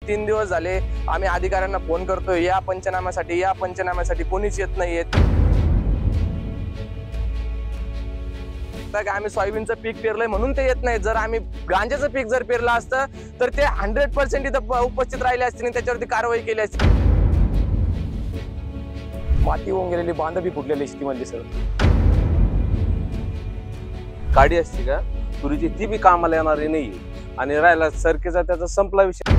3 दिवस झाले आम्ही अधिकाऱ्यांना फोन करतोय, या पंचनाम्यासाठी कोणीच येत नाहीयेत। आम्ही सोयाबीनचं पीक पेरलंय म्हणून ते येत नाही। जर आम्ही गांजाचं पीक जर पेरलं असतं तर ते 100% इथं उपस्थित राहिले असते आणि त्याच्यावरती कारवाई केली असती। माती होऊन गेलेली, बांध बी फुटलेली शेतीमध्ये सर। गाडी असते का तुरीची, ती बी कामाला येणारी नाही। आणि राहिला सरकीचा, त्याचा संपला विषय।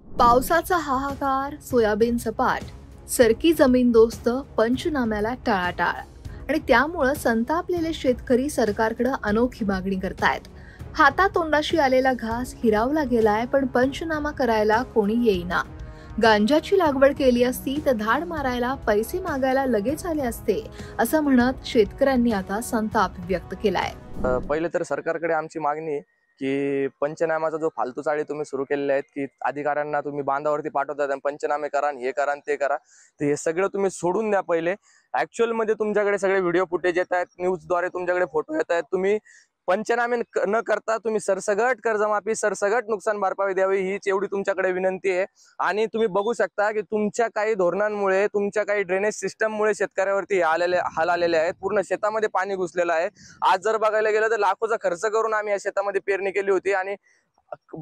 पावसाचा हाहाकार, सोयाबीन सपाट, सरकी जमीनदोस्त, पंचनाम्याला टाळाटाळ आणि त्यामुळे संतापलेले शेतकरी सरकारकडे अनोखी मागणी करतायत। हातातोंडाशी आलेला घास हिरावला गेलाय, पण पंचनामा करायला कोणी येईना। गांजाची लागवड केली असती तर धाड मारायला, पैसे मागायला लगेच आले असते, असं म्हणत शेतकऱ्यांनी आता संताप व्यक्त केलाय। पहिले तर सरकारकडे आमची मागणी की पंचनाम्याचा जो फालतू चाळी तुम्ही सुरू केलेले आहेत की अधिकाऱ्यांना तुम्ही बांधावरती पाठवतात आणि पंचनामे करा, हे करा आणि ते करा, तर हे सगळं तुम्ही सोडून द्या। पहिले ऍक्च्युअल मध्ये तुमच्याकडे सगळे व्हिडिओ फुटेज येत आहेत, न्यूजद्वारे तुमच्याकडे फोटो येत आहेत। तुम्ही पंचनामे न करता तुम्ही सरसगट कर्जमाफी, सरसगट नुकसान भरपाई द्यावी, हीच एवढी तुमच्याकडे विनंती आहे। आणि तुम्ही बघू शकता की तुमच्या काही धोरणांमुळे, तुमच्या काही ड्रेनेज सिस्टममुळे शेतकऱ्यावरती हाल आलेले आहेत। पूर्ण शेतामध्ये पाणी घुसलेलं आहे। आज जर बघायला गेलं तर लाखोचा खर्च करून आम्ही या शेतामध्ये पेरणी केली होती आणि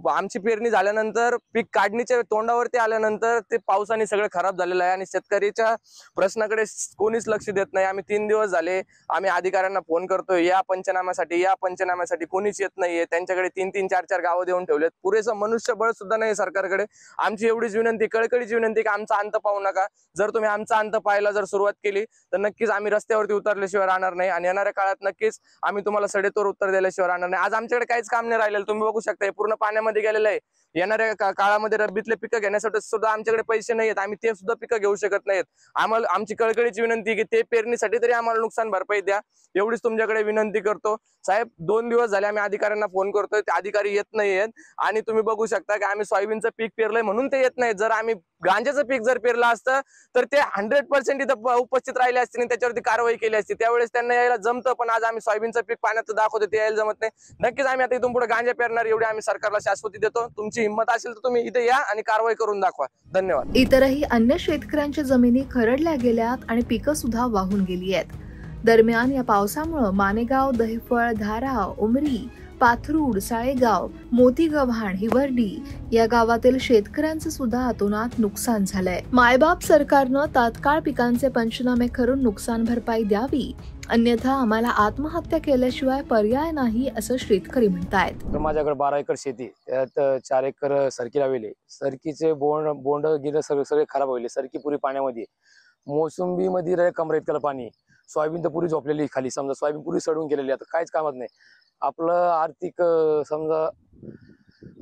आमची पेरणी झाल्यानंतर, पीक काढणीच्या तोंडावरती आल्यानंतर ते पावसाने सगळं खराब झालेलं आहे आणि शेतकरीच्या प्रश्नाकडे कोणीच लक्ष देत नाही। आम्ही 3 दिवस झाले आम्ही अधिकाऱ्यांना फोन करतोय, या पंचनाम्यासाठी कोणीच येत नाहीये। त्यांच्याकडे 3-3, 4-4 गावं देऊन ठेवलेत, पुरेसं मनुष्यबळ सुद्धा नाही सरकारकडे। आमची एवढीच विनंती, कळकळीची विनंती की आमचा अंत पाहू नका। जर तुम्ही आमचा अंत पाहायला जर सुरुवात केली तर नक्कीच आम्ही रस्त्यावरती उतरल्याशिवाय राहणार नाही आणि येणाऱ्या काळात नक्कीच आम्ही तुम्हाला सडेतोड उत्तर दिल्याशिवाय राहणार नाही। आज आमच्याकडे काहीच काम नाही राहिलेलं, तुम्ही बघू शकता पूर्ण पाण्यामध्ये गेलेलं आहे। येणाऱ्या काळामध्ये रब्बीतले पिकं घेण्यासाठी सुद्धा आमच्याकडे पैसे नाहीयेत, आम्ही ते सुद्धा पिकं घेऊ शकत नाहीत। आम्हाला आमची कळकळीची विनंती की ते पेरणीसाठी तरी आम्हाला नुकसान भरपाई द्या, एवढीच तुमच्याकडे विनंती करतो। साहेब 2 दिवस झाले आम्ही अधिकाऱ्यांना फोन करतोय, ते अधिकारी येत नाहीयेत आणि तुम्ही बघू शकता की आम्ही सोयाबीनचं पीक पेरलंय म्हणून ते येत नाहीत। जर आम्ही गांजाचं पीक जर पेरलं असतं तर ते 100% इथं उपस्थित राहिले असते आणि त्याच्यावरती कारवाई केली असती, त्यावेळेस त्यांना यायला जमतं। पण आज आम्ही सोयाबीनचं पीक पाण्यात दाखवतो, ते यायला जमत नाही। नक्कीच आम्ही आता इथून पुढे गांजा पेरणार, एवढी आम्ही सरकारला शाश्वती देतो। तुमची हिंमत असेल तर तुम्ही इथे या आणि कारवाई करून दाखवा। धन्यवाद। इतरही अन्य शेतकऱ्यांच्या जमिनी खरडल्या गेल्यात आणि पिकं सुद्धा वाहून गेली आहेत। दरम्यान या पावसामुळे मानेगाव, दहिफळ, धाराव, उमरी, पाथरूड, साळेगाव, मोतीगव्हाण, हिवर्डी या गावातील शेतकऱ्यांचं सुद्धा अतोनात नुकसान झालंय। मायबाप सरकारनं तात्काळ पिकांचे पंचनामे करून नुकसान भरपाई द्यावी, अन्यथा आम्हाला आत्महत्या केल्याशिवाय पर्याय नाही, असं शेतकरी म्हणतायत। माझ्याकडे 12 एकर शेती, त्यात 4 एकर सरकी लावले। सरकीचे बोंड गिर सगळे खराब होईल, सरकी पुरी पाण्यामध्ये। मोसंबी मध्ये कमरे इतकं पाणी, सोयाबीन तर पुरी झोपलेली खाली, समजा सोयाबीन पुरी सडून गेलेली, आता काहीच कामात नाही। आपलं आर्थिक समजा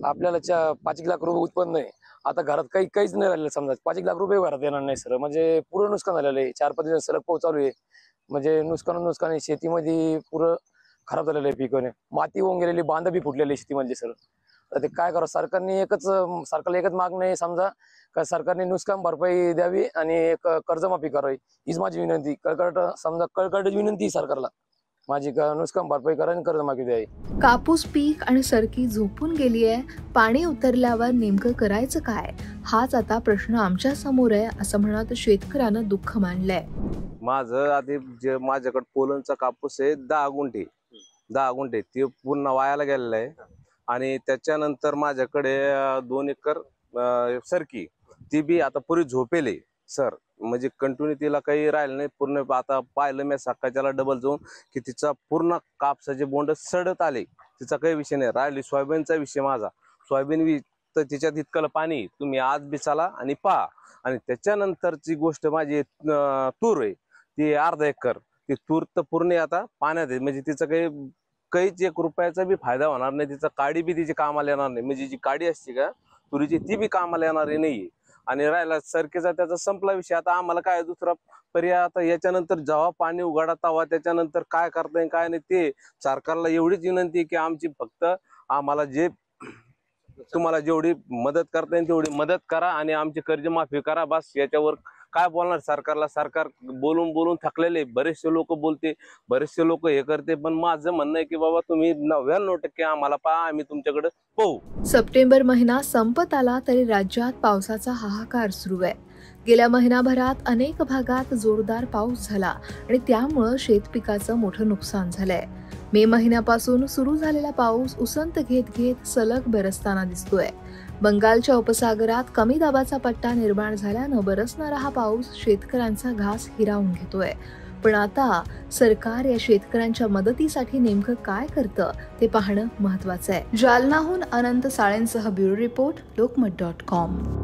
आपल्याला 5 लाख रुपये उत्पन्न आहे, आता घरात काहीच नाही राहिलं। समजा 5 लाख रुपये घरात येणार नाही सर, म्हणजे पुरं नुकसान झालेलं आहे। 4-5 दिवस सलग पाऊस चालू आहे, म्हणजे नुकसान आहे शेतीमध्ये, पुरं खराब झालेलं आहे। पिकाने माती होऊन गेलेली, बांध बी फुटलेली शेतीमध्ये सर। तर ते काय करावं, सरकारला एकच मागणं आहे समजा, का सरकारने नुकसान भरपाई द्यावी आणि कर्जमाफी करावी, हीच माझी विनंती। कळकळीची विनंती सरकारला माझी, नुकसान भरपाई करा आणि कर्जमाफी द्यावी। कापूस पीक आणि सरकी झोपून गेली आहे, पाणी उतरल्यावर नेमकं करायचं काय, हाच आता प्रश्न आमच्या समोर आहे, असं म्हणत शेतकऱ्यानं दुःख मांडलंय। माझं आधी जे माझ्याकडे पोलनचा कापूस आहे 10 गुंठे ते पूर्ण वायाला गेलेलं आहे। आणि त्याच्यानंतर माझ्याकडे 2 एकर सरकी, ती बी आता पुरी झोपेले सर, म्हणजे कंटिन्यू तिला काही राहिलं नाही। पूर्ण आता पाहिलं मी सकाळच्याला डबल जाऊन की तिचा पूर्ण कापसाचे बोंड सडत आले, तिचा काही विषय नाही। राहिली सोयाबीनचा विषय माझा, सोयाबीन तर तिच्यात इतकं पाणी, तुम्ही आज बी चला आणि पहा। आणि त्याच्यानंतरची गोष्ट माझी तूर आहे, ती अर्धा एकर, ती तूर तर पूर्ण आता पाण्यात आहे, म्हणजे तिचं काहीच 1 रुपयाचा बी फायदा होणार नाही। तिचा काडी बी तिची कामाला येणार नाही, म्हणजे जी काडी असते का तुरीची, ती बी कामाला येणार नाहीये। आणि राहिला सरकीचा, त्याचा संपला विषय। आता आम्हाला काय दुसरा पर्याय, आता याच्यानंतर जेव्हा पाणी उघडा तेव्हा त्याच्यानंतर काय करता येईल काय नाही, ते सरकारला एवढीच विनंती की आमची फक्त आम्हाला तुम्हाला जेवढी मदत करता येईल तेवढी मदत करा आणि आमची कर्जमाफी करा, बस याच्यावर काय बोलणार सरकारला? सरकार बोलून बोलून थकलेले, बरेचसे लोक बोलते, बरेचसे लोक हे करते, पण माझं म्हणणं आहे की बाबा तुम्ही 99% आम्हाला पहा, आम्ही तुमच्याकडे पाहू. सप्टेंबर महिना संपत आला तरी राज्यात पावसाचा हाहाकार सुरू आहे. गेल्या महिनाभरात अनेक भागात जोरदार पाऊस झाला आणि त्यामुळं शेतपिकाचं मोठं नुकसान झालंय. मे महिन्यापासून सुरू झालेला पाऊस उसंत घेत घेत सलग बरसताना दिसतोय. बंगालच्या उपसागरात कमी दाबाचा पट्टा निर्माण झाल्यानं बरसणारा हा पाऊस शेतकऱ्यांचा घास हिरावून घेतोय. पण आता सरकार या शेतकऱ्यांच्या मदतीसाठी नेमकं काय करतं ते पाहणं महत्वाचं आहे. जालनाहून अनंत साळेंसह ब्युरो रिपोर्ट, लोकमत.com.